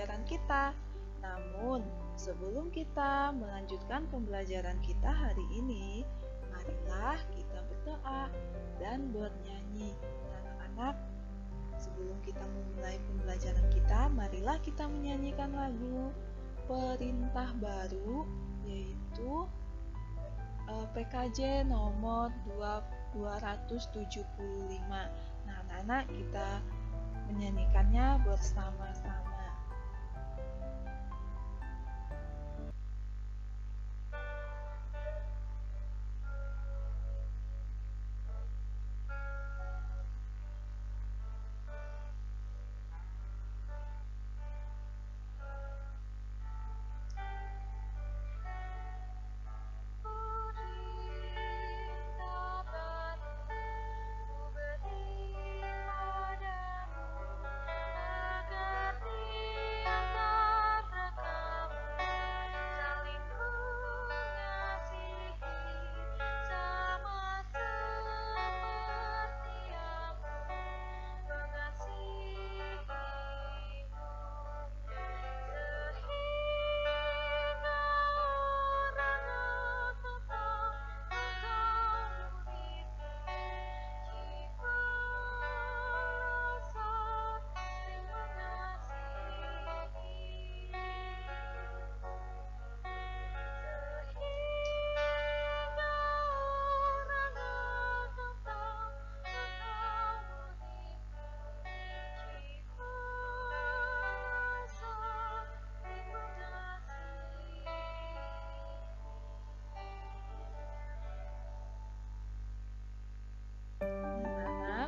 pembelajaran kita. Namun, sebelum kita melanjutkan pembelajaran kita hari ini, marilah kita berdoa dan bernyanyi. Anak-anak, sebelum kita memulai pembelajaran kita, marilah kita menyanyikan lagu Perintah Baru, yaitu PKJ nomor 275. Nah, anak-anak, kita menyanyikannya bersama-sama.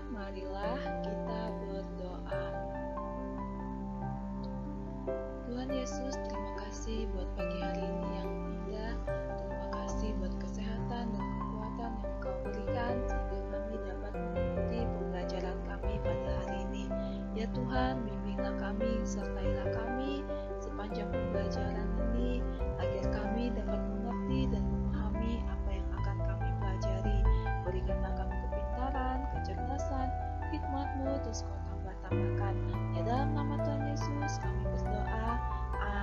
Marilah kita berdoa. Tuhan Yesus, terima kasih buat pagi hari ini yang indah. Terima kasih buat kesehatan dan kekuatan yang Engkau berikan sehingga kami dapat mengikuti pembelajaran kami pada hari ini. Ya Tuhan, bimbinglah kami, sertailah kami sepanjang pembelajaran ini agar kami dapat mengerti dan memahami apa yang akan kami pelajari. Berikanlah kami kepintaran, kecerdasan, hikmat-Mu, terus Kau tambah-tambahkan. Ya dalam nama Tuhan Yesus kami berdoa.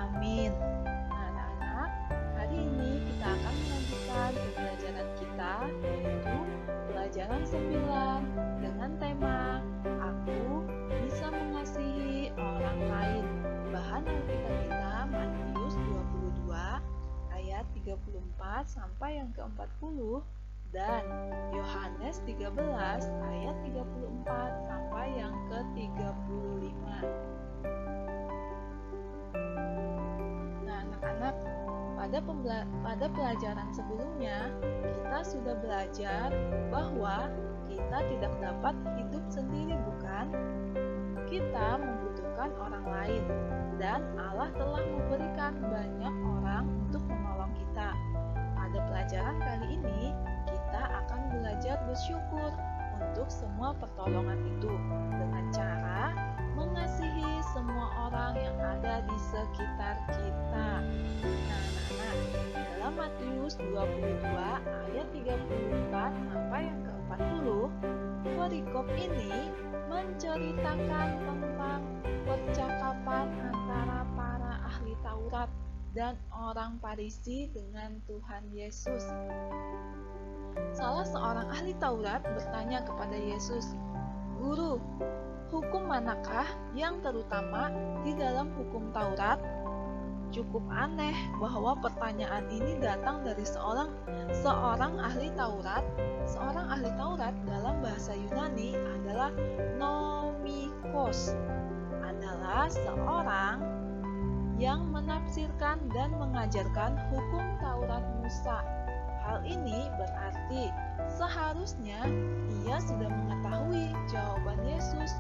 Amin. Nah, anak-anak, hari ini kita akan melanjutkan pembelajaran kita, yaitu pelajaran 9 dengan tema Aku Bisa Mengasihi Orang Lain. Bahan Alkitab kita Matius 22 ayat 34 sampai yang ke-40 dan Yohanes 13 ayat 34 sampai yang ke-35. Nah, anak-anak, pada pelajaran sebelumnya kita sudah belajar bahwa kita tidak dapat hidup sendiri, bukan? Kita membutuhkan orang lain dan Allah telah memberikan banyak orang untuk menolong kita. Pada pelajaran kali ini kita akan belajar bersyukur untuk semua pertolongan itu dengan cara mengasihi semua orang yang ada di sekitar kita. Nah, anak-anak, dalam Matius 22 ayat 34 sampai yang ke-40, perikop ini menceritakan tentang percakapan antara para ahli Taurat dan orang Farisi dengan Tuhan Yesus. Salah seorang ahli Taurat bertanya kepada Yesus, "Guru, hukum manakah yang terutama di dalam hukum Taurat?" Cukup aneh bahwa pertanyaan ini datang dari seorang ahli Taurat. Seorang ahli Taurat dalam bahasa Yunani adalah nomikos, adalah seorang yang menafsirkan dan mengajarkan hukum Taurat Musa. Hal ini berarti seharusnya ia sudah mengetahui jawaban Yesus.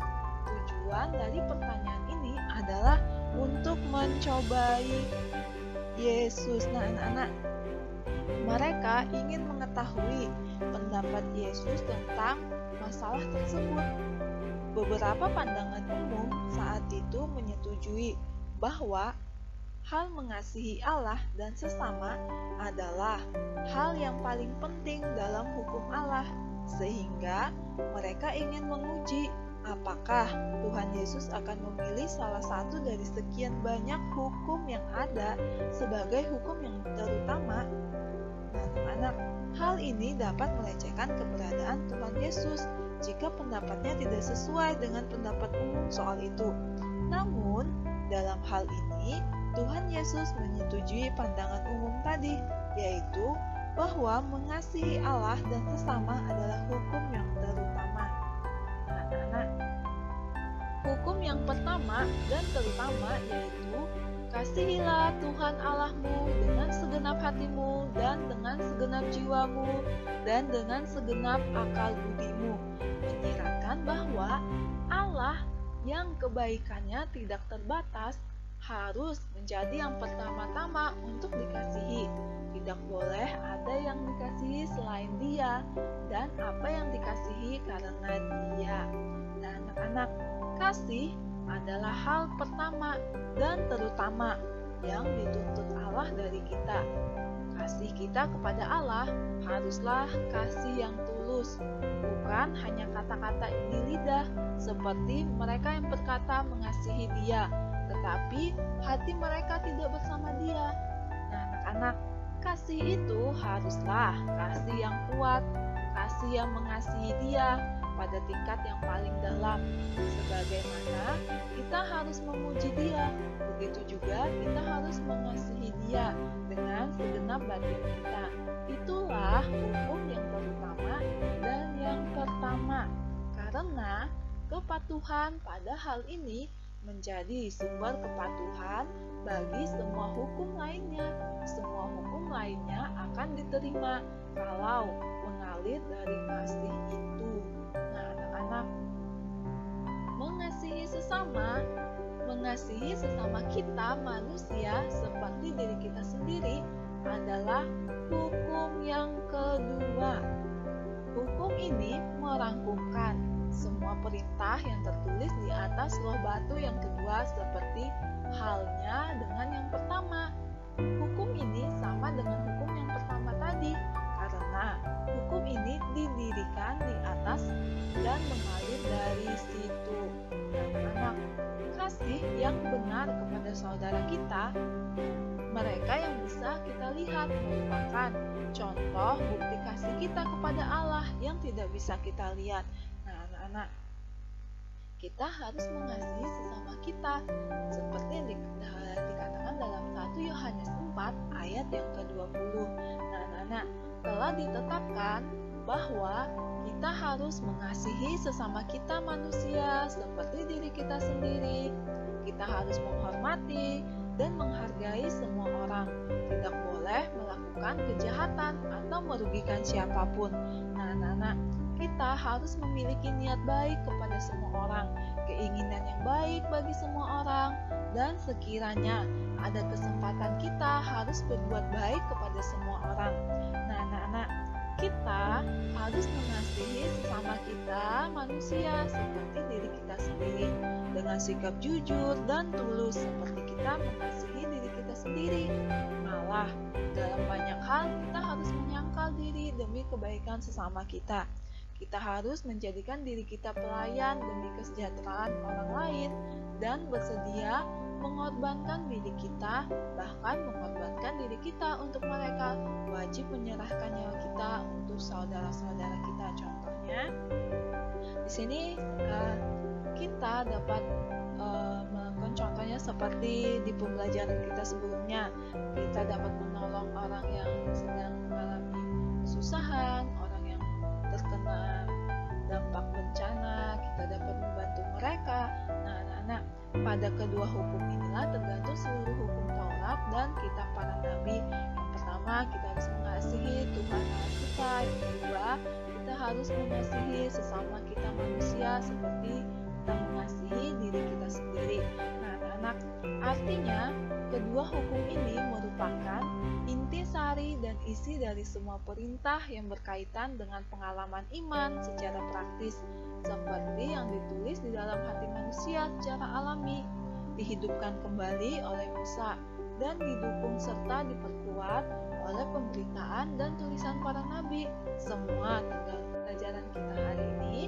Tujuan dari pertanyaan ini adalah untuk mencobai Yesus. Nah, anak-anak, mereka ingin mengetahui pendapat Yesus tentang masalah tersebut. Beberapa pandangan umum saat itu menyetujui bahwa hal mengasihi Allah dan sesama adalah hal yang paling penting dalam hukum Allah, sehingga mereka ingin menguji Apakah Tuhan Yesus akan memilih salah satu dari sekian banyak hukum yang ada sebagai hukum yang terutama? Nah, anak-anak, hal ini dapat melecehkan keberadaan Tuhan Yesus jika pendapatnya tidak sesuai dengan pendapat umum soal itu. Namun, dalam hal ini, Tuhan Yesus menyetujui pandangan umum tadi, yaitu bahwa mengasihi Allah dan sesama adalah hukum yang terutama. Nah, anak-anak, hukum yang pertama dan terutama yaitu kasihilah Tuhan Allahmu dengan segenap hatimu dan dengan segenap jiwamu dan dengan segenap akal budimu, menyiratkan bahwa Allah yang kebaikannya tidak terbatas harus menjadi yang pertama-tama untuk dikasihi. Tidak boleh ada yang dikasihi selain Dia, dan apa yang dikasihi karena Dia. Nah, anak-anak, kasih adalah hal pertama dan terutama yang dituntut Allah dari kita. Kasih kita kepada Allah haruslah kasih yang tulus, bukan hanya kata-kata di lidah seperti mereka yang berkata mengasihi Dia, tetapi hati mereka tidak bersama Dia. Nah, anak-anak, kasih itu haruslah kasih yang kuat, kasih yang mengasihi Dia pada tingkat yang paling dalam. Sebagaimana kita harus memuji Dia, begitu juga kita harus mengasihi Dia dengan segenap batin kita. Itulah hukum yang terutama dan yang pertama, karena kepatuhan pada hal ini menjadi sumber kepatuhan bagi semua hukum lainnya. Semua hukum lainnya akan diterima kalau mengalir dari kasih itu. Nah, anak-anak, mengasihi sesama kita manusia seperti diri kita sendiri adalah hukum yang kedua. Hukum ini merangkumkan semua perintah yang tertulis di atas loh batu yang kedua seperti halnya dengan yang pertama. Hukum ini sama dengan hukum yang pertama tadi karena hukum ini didirikan di atas dan mengalir dari situ. Anak-anak, kasih yang benar kepada saudara kita, mereka yang bisa kita lihat merupakan contoh bukti kasih kita kepada Allah yang tidak bisa kita lihat. Nah, anak-anak, kita harus mengasihi sesama kita seperti yang dikatakan dalam 1 Yohanes 4 ayat yang ke-20. Nah, anak-anak, telah ditetapkan bahwa kita harus mengasihi sesama kita manusia seperti diri kita sendiri. Kita harus menghormati dan menghargai semua orang. Tidak boleh melakukan kejahatan atau merugikan siapapun. Nah, anak-anak, kita harus memiliki niat baik kepada semua orang, keinginan yang baik bagi semua orang, dan sekiranya ada kesempatan kita harus berbuat baik kepada semua orang. Nah, anak-anak, kita harus mengasihi sesama kita manusia seperti diri kita sendiri dengan sikap jujur dan tulus seperti kita mengasihi diri kita sendiri. Malah dalam banyak hal kita harus menyangkal diri demi kebaikan sesama kita. Kita harus menjadikan diri kita pelayan demi kesejahteraan orang lain dan bersedia mengorbankan diri kita, bahkan mengorbankan diri kita untuk mereka. Wajib menyerahkan nyawa kita untuk saudara-saudara kita. Contohnya, di sini kita dapat melakukan contohnya seperti di pembelajaran kita sebelumnya. Kita dapat menolong orang yang sedang mengalami kesusahan, orang yang terkena dampak bencana, kita dapat membantu mereka. Nah, anak-anak, pada kedua hukum inilah tergantung seluruh hukum Taurat dan kitab para nabi. Yang pertama, kita harus mengasihi Tuhan Allah kita. Yang kedua, kita harus mengasihi sesama kita manusia seperti kita mengasihi diri kita sendiri. Nah, anak-anak, artinya kedua hukum ini merupakan intisari dan isi dari semua perintah yang berkaitan dengan pengalaman iman secara praktis, seperti yang ditulis di dalam hati manusia secara alami, dihidupkan kembali oleh Musa, dan didukung serta diperkuat oleh pemberitaan dan tulisan para nabi. Semua tinggal pelajaran kita hari ini,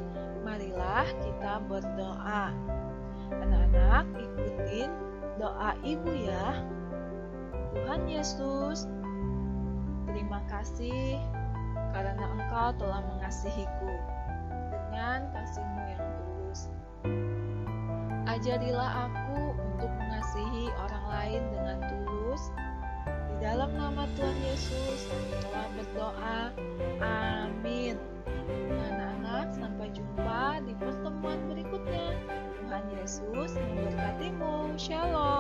marilah kita berdoa. Anak-anak, ikutin doa ibu ya. Tuhan Yesus, terima kasih karena Engkau telah mengasihiku dengan kasih-Mu yang tulus. Ajarilah aku untuk mengasihi orang lain dengan tulus. Di dalam nama Tuhan Yesus, kami telah berdoa. Amin. Anak-anak, sampai jumpa di pertemuan berikutnya. Tuhan Yesus memberkatimu. Shalom.